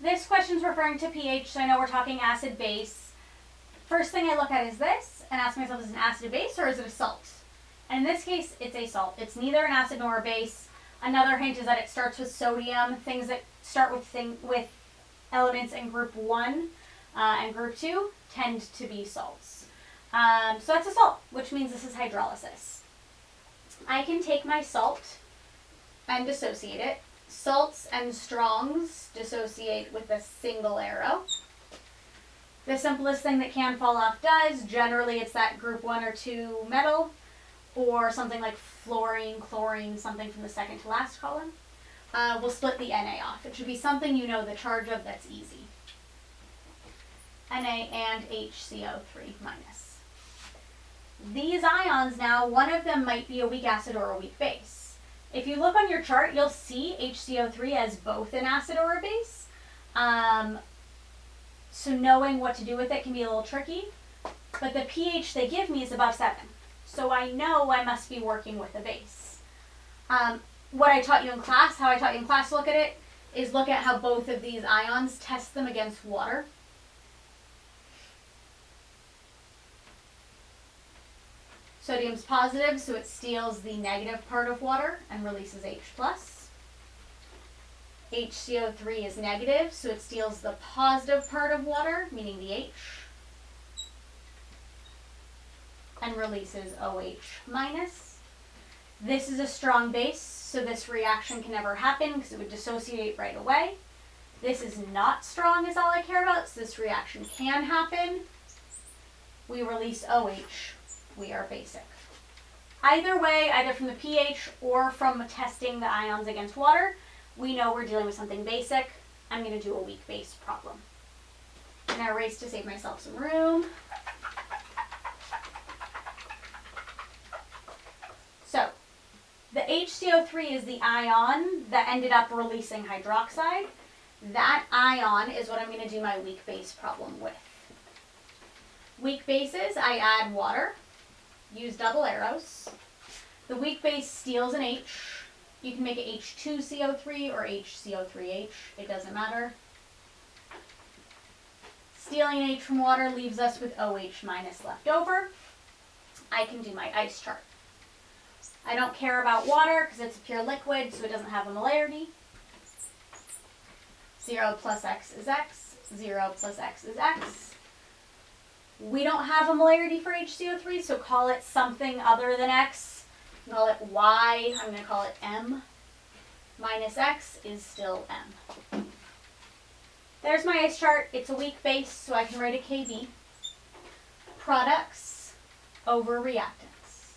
This question's referring to pH, so I know we're talking acid-base. First thing I look at is this and ask myself, is it an acid, a base, or is it a salt? And in this case, it's a salt. It's neither an acid nor a base. Another hint is that it starts with sodium. Things that start with elements in group 1 and group 2 tend to be salts. So that's a salt, which means this is hydrolysis. I can take my salt and dissociate it. Salts and strongs dissociate with a single arrow. The simplest thing that can fall off does. Generally, it's that group 1 or 2 metal, or something like fluorine, chlorine, something from the second to last column. We'll split the Na off. It should be something you know the charge of that's easy. Na and HCO3 minus. These ions now, one of them might be a weak acid or a weak base. If you look on your chart, you'll see HCO3 as both an acid or a base. So knowing what to do with it can be a little tricky, but the pH they give me is above 7. So I know I must be working with a base. What I taught you in class, how I taught you in class to look at it, is look at how both of these ions test them against water. Sodium's positive, so it steals the negative part of water and releases H+. HCO3 is negative, so it steals the positive part of water, meaning the H, and releases OH minus. This is a strong base, so this reaction can never happen because it would dissociate right away. This is not strong is all I care about, so this reaction can happen. We release OH. We are basic. Either way, either from the pH or from testing the ions against water, we know we're dealing with something basic. I'm going to do a weak base problem. I'm going to erase to save myself some room. So, the HCO3 is the ion that ended up releasing hydroxide. That ion is what I'm going to do my weak base problem with. Weak bases, I add water. Use double arrows. The weak base steals an H. You can make it H2CO3 or HCO3H. It doesn't matter. Stealing an H from water leaves us with OH minus left over. I can do my ice chart. I don't care about water because it's a pure liquid, so it doesn't have a molarity. 0 plus X is X. 0 plus X is X. We don't have a molarity for HCO3, so call it something other than X. Call it Y. I'm going to call it M. Minus X is still M. There's my ice chart. It's a weak base, so I can write a Kb. Products over reactants.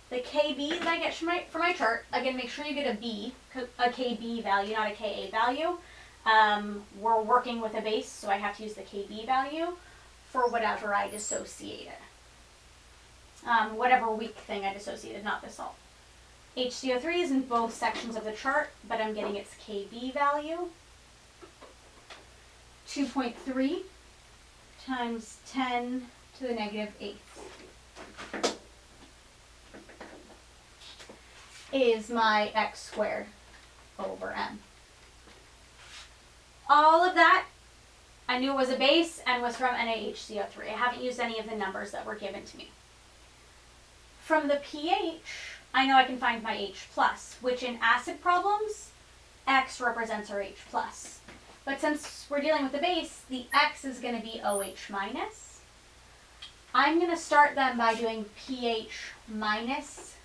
The Kb that I get for my chart, again, make sure you get a Kb value, not a Ka value. We're working with a base, so I have to use the Kb value for whatever I dissociated. Whatever weak thing I dissociated, not the salt. HCO3 is in both sections of the chart, but I'm getting its Kb value. 2.3 times 10 to the negative 8th is my X squared over M. All of that, I knew it was a base and was from NaHCO3. I haven't used any of the numbers that were given to me. From the pH, I know I can find my H+, which in acid problems, X represents our H+. But since we're dealing with the base, the X is going to be OH minus. I'm going to start then by doing pH minus,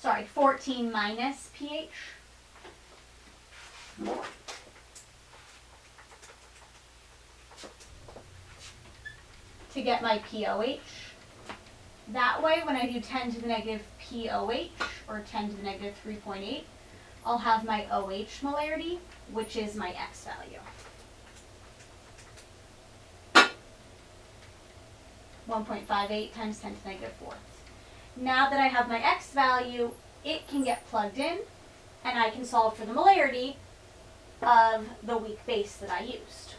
14 minus pH. To get my POH. That way, when I do 10 to the negative POH, or 10 to the negative 3.8, I'll have my OH molarity, which is my X value. 1.58 times 10 to the negative 4th. Now that I have my X value, it can get plugged in, and I can solve for the molarity of the weak base that I used.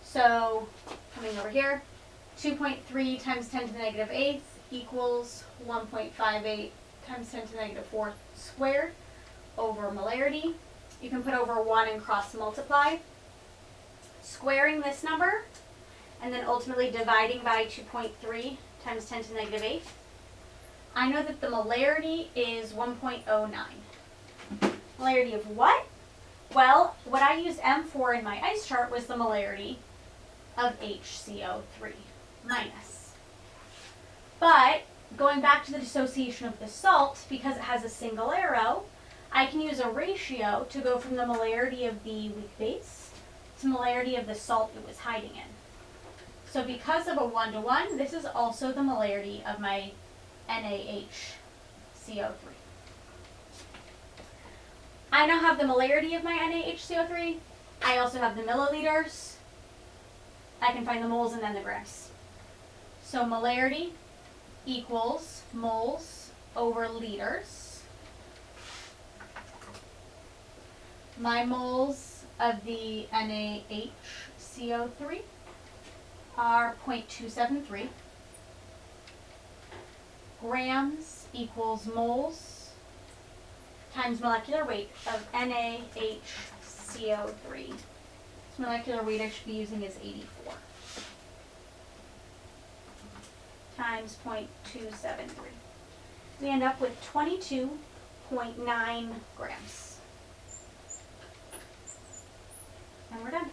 So, coming over here, 2.3 times 10 to the negative 8th equals 1.58 times 10 to the negative 4th squared over molarity you can put over 1 and cross multiply. Squaring this number, and then ultimately dividing by 2.3 times 10 to the negative 8. I know that the molarity is 1.09. Molarity of what? Well, what I used M for in my ice chart was the molarity of HCO3 minus. But going back to the dissociation of the salt, because it has a single arrow, I can use a ratio to go from the molarity of the weak base to molarity of the salt it was hiding in. So because of a 1-to-1, this is also the molarity of my NaHCO3. I now have the molarity of my NaHCO3. I also have the milliliters. I can find the moles and then the grams. So molarity equals moles over liters. My moles of the NaHCO3 are 0.273. Grams equals moles times molecular weight of NaHCO3. This molecular weight I should be using is 84 times 0.273. We end up with 22.9 grams. And we're done.